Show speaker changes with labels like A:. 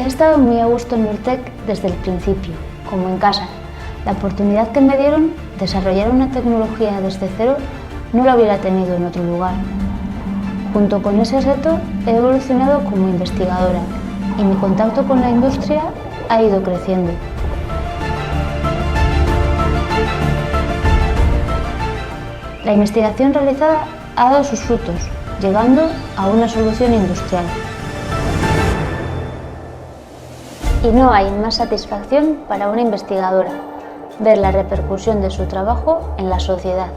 A: He estado muy a gusto en Nurtec desde el principio, como en casa. La oportunidad que me dieron, desarrollar una tecnología desde cero, no la hubiera tenido en otro lugar. Junto con ese reto, he evolucionado como investigadora y mi contacto con la industria ha ido creciendo. La investigación realizada ha dado sus frutos, llegando a una solución industrial. Y no hay más satisfacción para una investigadora ver la repercusión de su trabajo en la sociedad.